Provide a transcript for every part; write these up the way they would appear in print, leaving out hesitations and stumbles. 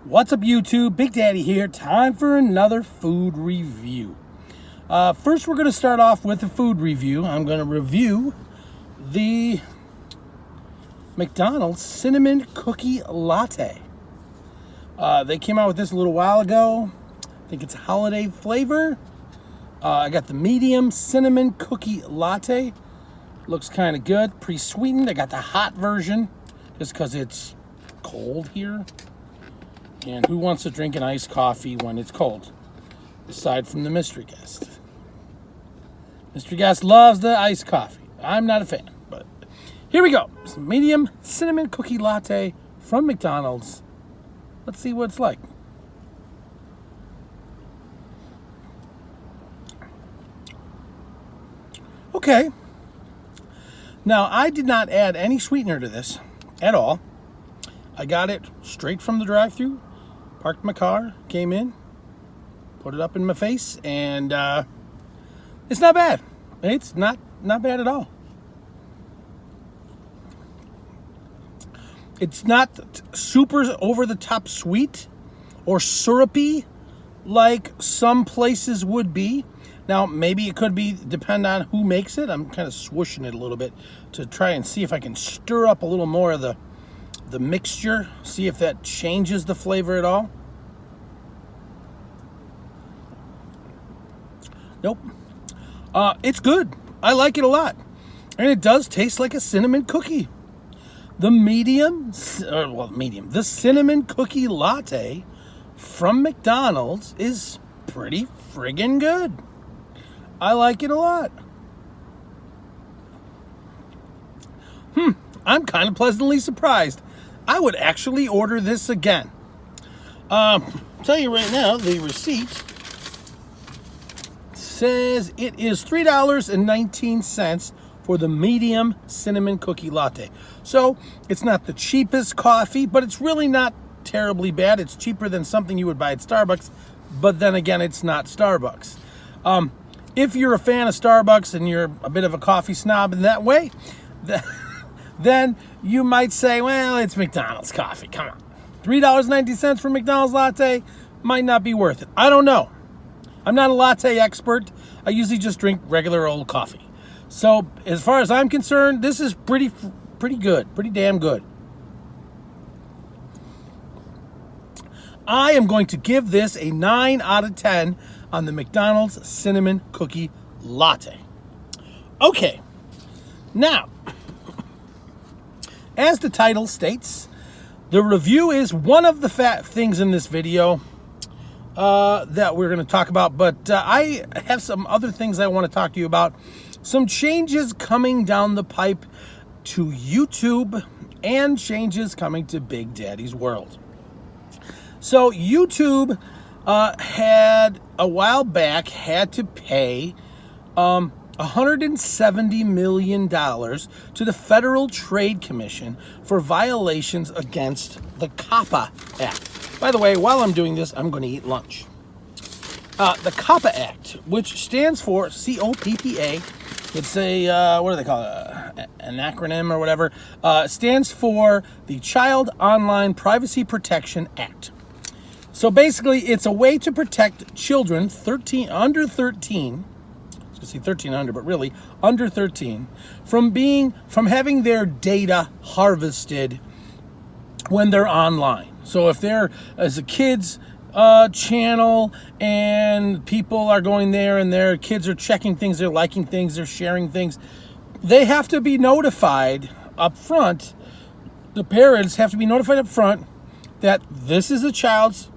What's up, YouTube? Big Daddy here. Time for another food review. First, we're going to start off with a food review. I'm going to review the McDonald's Cinnamon Cookie Latte. They came out with this a little while ago. I think it's a holiday flavor. I got the medium cinnamon cookie latte. Looks kind of good, pre-sweetened. I got the hot version just because it's cold here. And who wants to drink an iced coffee when it's cold? Aside from the mystery guest. Mystery guest loves the iced coffee. I'm not a fan, but here we go. Some medium cinnamon cookie latte from McDonald's. Let's see what it's like. Okay. Now, I did not add any sweetener to this at all. I got it straight from the drive-thru. Parked my car, came in, put it up in my face, and it's not bad. It's not bad at all. It's not super over-the-top sweet or syrupy like some places would be. Now, maybe it could be, depend on who makes it. I'm kind of swooshing it a little bit to try and see if I can stir up a little more of the mixture, see if that changes the flavor at all. Nope. It's good. I like it a lot. And it does taste like a cinnamon cookie. The the cinnamon cookie latte from McDonald's is pretty friggin' good. I like it a lot. I'm kind of pleasantly surprised. I would actually order this again. Tell you right now, the receipt says it is $3.19 for the medium cinnamon cookie latte. So it's not the cheapest coffee, but it's really not terribly bad. It's cheaper than something you would buy at Starbucks, but then again, it's not Starbucks. If you're a fan of Starbucks and you're a bit of a coffee snob in that way, then you might say, well, it's McDonald's coffee. Come on. $3.90 for McDonald's latte might not be worth it. I don't know. I'm not a latte expert. I usually just drink regular old coffee. So as far as I'm concerned, this is pretty good. Pretty damn good. I am going to give this a 9 out of 10 on the McDonald's Cinnamon Cookie Latte. Okay. Now, as the title states, the review is one of the things in this video that we're going to talk about, but I have some other things I want to talk to you about. Some changes coming down the pipe to YouTube and changes coming to Big Daddy's World. So YouTube had a while back had to pay $170 million to the Federal Trade Commission for violations against the COPPA Act. By the way, while I'm doing this, I'm going to eat lunch. The COPPA Act, which stands for COPPA, it's a, what do they call it, an acronym or whatever, stands for the Child Online Privacy Protection Act. So basically, it's a way to protect children under 13, I was going to say 13 under, but really under 13, from having their data harvested when they're online. So if they're as a kid's channel and people are going there and their kids are checking things, they're liking things, they're sharing things, they have to be notified up front. The parents have to be notified up front that this is a child's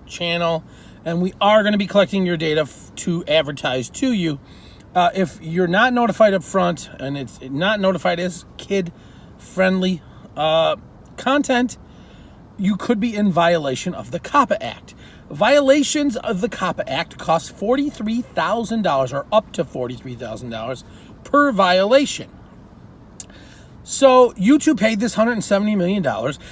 channel and we are going to be collecting your data to advertise to you. If you're not notified up front and it's not notified as kid-friendly content, you could be in violation of the COPPA Act. Violations of the COPPA Act cost $43,000 or up to $43,000 per violation. So YouTube paid this $170 million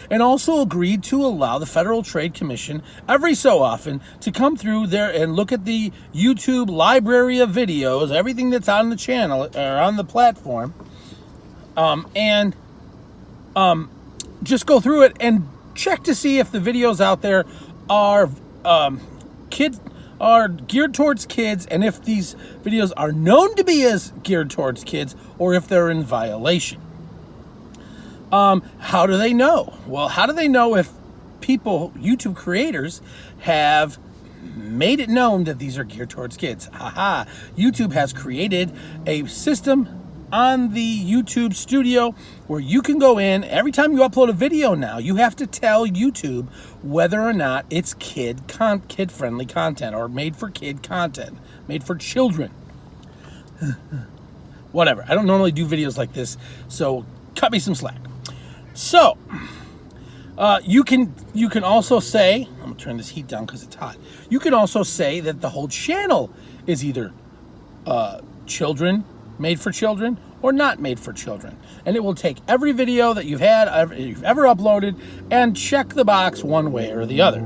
and also agreed to allow the Federal Trade Commission every so often to come through there and look at the YouTube library of videos, everything that's on the channel or on the platform, and just go through it and check to see if the videos out there are geared towards kids, and if these videos are known to be as geared towards kids, or if they're in violation. How do they know? Well, how do they know if people, YouTube creators, have made it known that these are geared towards kids? Haha, YouTube has created a system on the YouTube studio where you can go in. Every time you upload a video now, you have to tell YouTube whether or not it's kid-friendly content, or made for kid content, made for children. Whatever, I don't normally do videos like this, so cut me some slack. So you can also say, I'm gonna turn this heat down because it's hot. You can also say that the whole channel is either children, made for children, or not made for children, and it will take every video that you've ever uploaded and check the box one way or the other.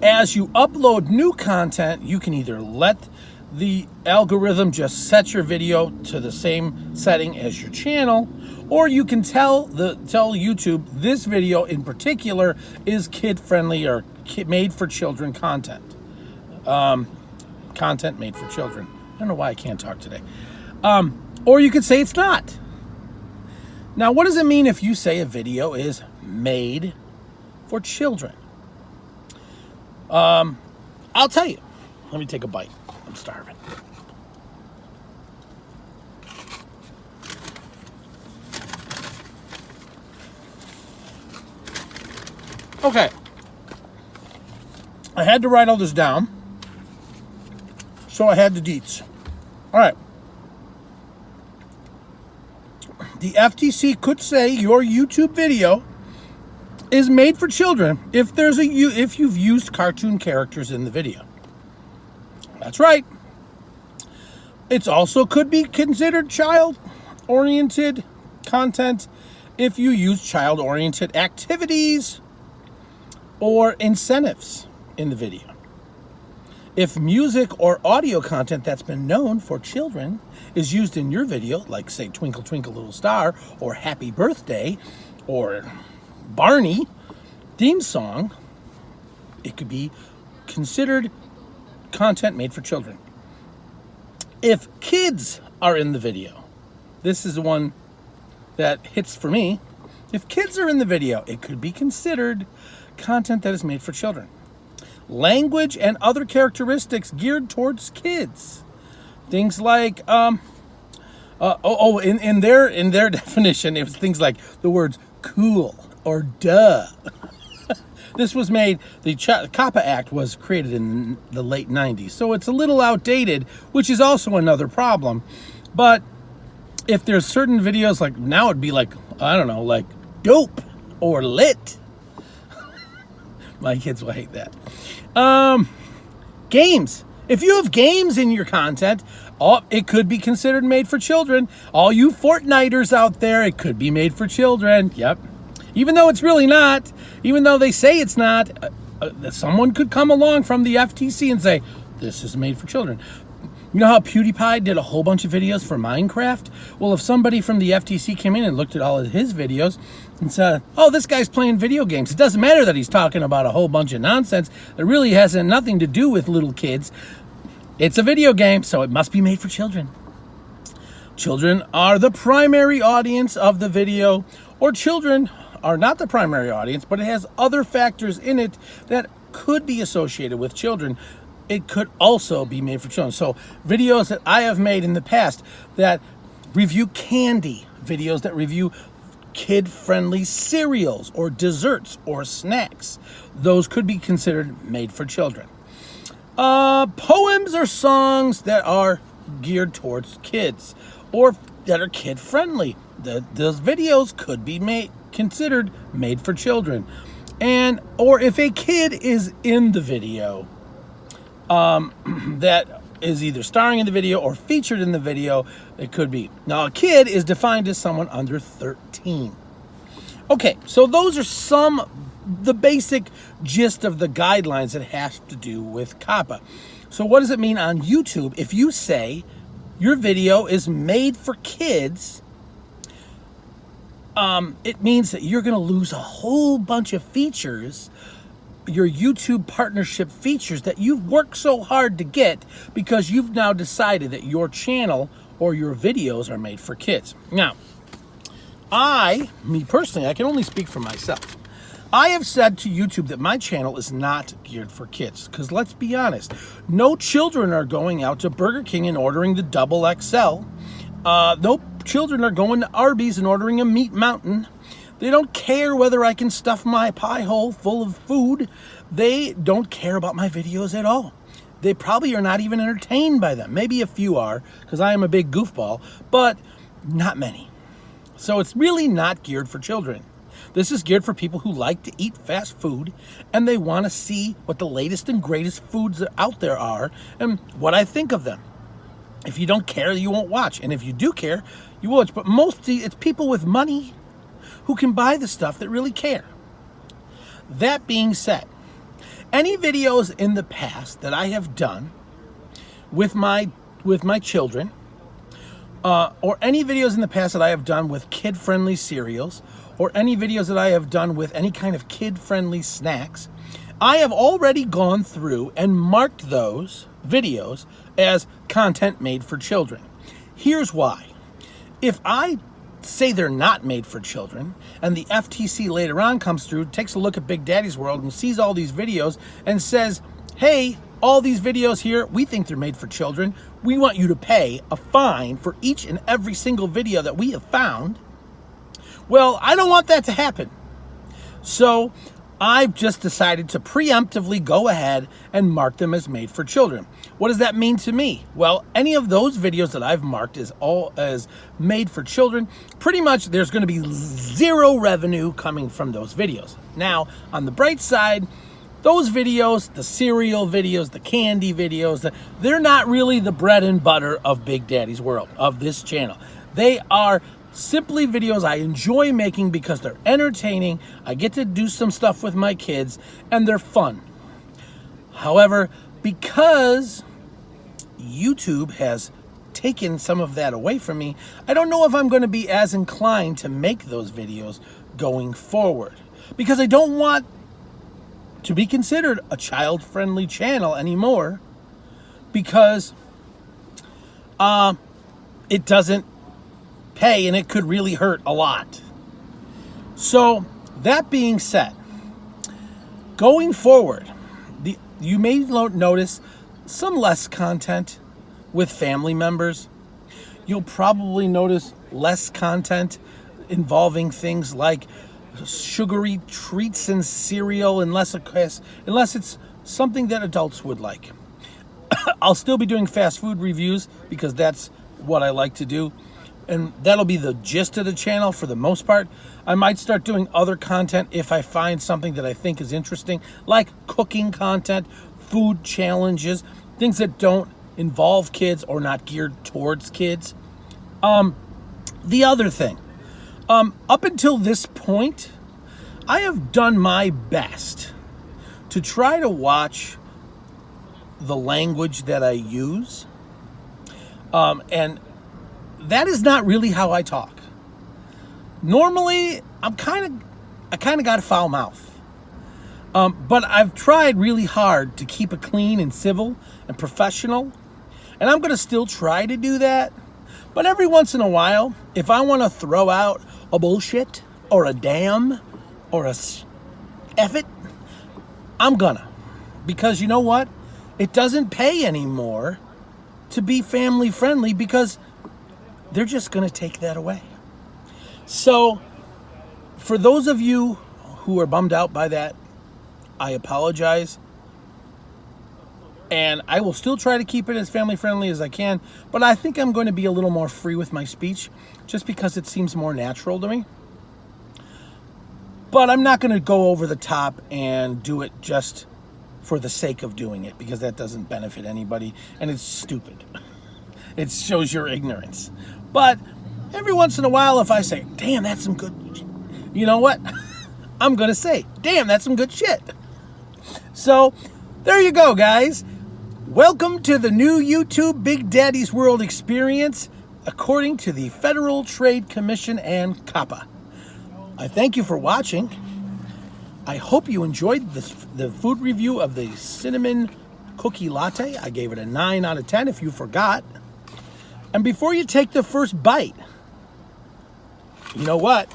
As you upload new content, you can either let the algorithm just set your video to the same setting as your channel, or you can tell YouTube this video in particular is kid-friendly or made for children content. Content made for children. I don't know why I can't talk today. Or you could say it's not. Now, what does it mean if you say a video is made for children? I'll tell you. Let me take a bite. I'm starving. Okay. I had to write all this down, so I had the deets. All right. The FTC could say your YouTube video is made for children if you've used cartoon characters in the video. That's right. It also could be considered child-oriented content if you use child-oriented activities or incentives in the video. If music or audio content that's been known for children is used in your video, like say Twinkle Twinkle Little Star or Happy Birthday or Barney theme song, it could be considered content made for children. If kids are in the video, this is the one that hits for me. If kids are in the video, it could be considered content that is made for children. Language and other characteristics geared towards kids. Things like, in their definition, it was things like the words cool or duh. This was made, the COPPA Act was created in the late 90s, so it's a little outdated, which is also another problem. But if there's certain videos, like now it'd be like, I don't know, like dope or lit. My kids will hate that. Games. If you have games in your content, it could be considered made for children. All you Fortniters out there, it could be made for children. Yep. Even though it's really not, even though they say it's not, someone could come along from the FTC and say, this is made for children. You know how PewDiePie did a whole bunch of videos for Minecraft? Well, if somebody from the FTC came in and looked at all of his videos and said, oh, this guy's playing video games. It doesn't matter that he's talking about a whole bunch of nonsense that really has nothing to do with little kids. It's a video game, so it must be made for children. Children are the primary audience of the video, or children are not the primary audience, but it has other factors in it that could be associated with children. It could also be made for children. So videos that I have made in the past that review candy, videos that review kid-friendly cereals or desserts or snacks, those could be considered made for children. Poems or songs that are geared towards kids or that are kid-friendly, those videos could be considered made for children. Or if a kid is in the video, that is either starring in the video or featured in the video, it could be. Now, a kid is defined as someone under 13. Okay, so those are the basic gist of the guidelines that have to do with COPPA. So what does it mean on YouTube if you say your video is made for kids? it means that you're going to lose a whole bunch of features, your YouTube partnership features that you've worked so hard to get because you've now decided that your channel or your videos are made for kids. Now, me personally, I can only speak for myself. I have said to YouTube that my channel is not geared for kids because let's be honest, no children are going out to Burger King and ordering the double XL. No children are going to Arby's and ordering a Meat Mountain. They don't care whether I can stuff my pie hole full of food. They don't care about my videos at all. They probably are not even entertained by them. Maybe a few are, because I am a big goofball, but not many. So it's really not geared for children. This is geared for people who like to eat fast food and they want to see what the latest and greatest foods that out there are and what I think of them. If you don't care, you won't watch. And if you do care, you watch. But mostly it's people with money who can buy the stuff that really care. That being said, any videos in the past that I have done with my children, or any videos in the past that I have done with kid-friendly cereals, or any videos that I have done with any kind of kid-friendly snacks, I have already gone through and marked those videos as content made for children. Here's why. If I say they're not made for children, and the FTC later on comes through, takes a look at Big Daddy's World and sees all these videos and says, hey, all these videos here, we think they're made for children. We want you to pay a fine for each and every single video that we have found. Well, I don't want that to happen. So I've just decided to preemptively go ahead and mark them as made for children. What does that mean to me? Well, any of those videos that I've marked as made for children, pretty much there's going to be zero revenue coming from those videos. Now, on the bright side, those videos, the cereal videos, the candy videos, they're not really the bread and butter of Big Daddy's World, of this channel. They are simply videos I enjoy making because they're entertaining, I get to do some stuff with my kids, and they're fun. However, because YouTube has taken some of that away from me, I don't know if I'm going to be as inclined to make those videos going forward. Because I don't want to be considered a child-friendly channel anymore, because it doesn't pay and it could really hurt a lot. So that being said, going forward, you may notice some less content with family members. You'll probably notice less content involving things like sugary treats and cereal, unless it's something that adults would like. I'll still be doing fast food reviews because that's what I like to do, and that'll be the gist of the channel for the most part. I might start doing other content if I find something that I think is interesting, like cooking content, food challenges, things that don't involve kids or not geared towards kids. The other thing, up until this point, I have done my best to try to watch the language that I use, and that is not really how I talk. Normally, I kind of got a foul mouth, but I've tried really hard to keep it clean and civil and professional, and I'm going to still try to do that. But every once in a while, if I want to throw out a bullshit or a damn or a F it, I'm gonna. Because you know what? It doesn't pay anymore to be family friendly because they're just gonna take that away. So for those of you who are bummed out by that, I apologize. And I will still try to keep it as family friendly as I can, but I think I'm going to be a little more free with my speech just because it seems more natural to me. But I'm not going to go over the top and do it just for the sake of doing it, because that doesn't benefit anybody and it's stupid. It shows your ignorance. But every once in a while, if I say, damn, that's some good shit, you know what? I'm going to say, damn, that's some good shit. So there you go, guys. Welcome to the new YouTube Big Daddy's World experience, according to the Federal Trade Commission and COPPA. I thank you for watching. I hope you enjoyed the food review of the cinnamon cookie latte. I gave it a 9 out of 10 if you forgot. And before you take the first bite, you know what?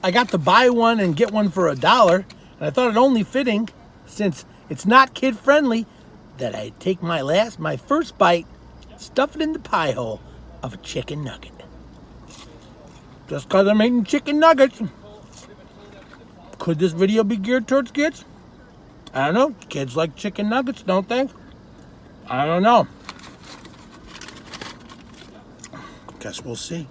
I got to buy one and get one for $1, and I thought it only fitting, since it's not kid friendly, that I take my first bite, stuff it in the pie hole of a chicken nugget. Just because I'm eating chicken nuggets. Could this video be geared towards kids? I don't know. Kids like chicken nuggets, don't they? I don't know. Guess we'll see.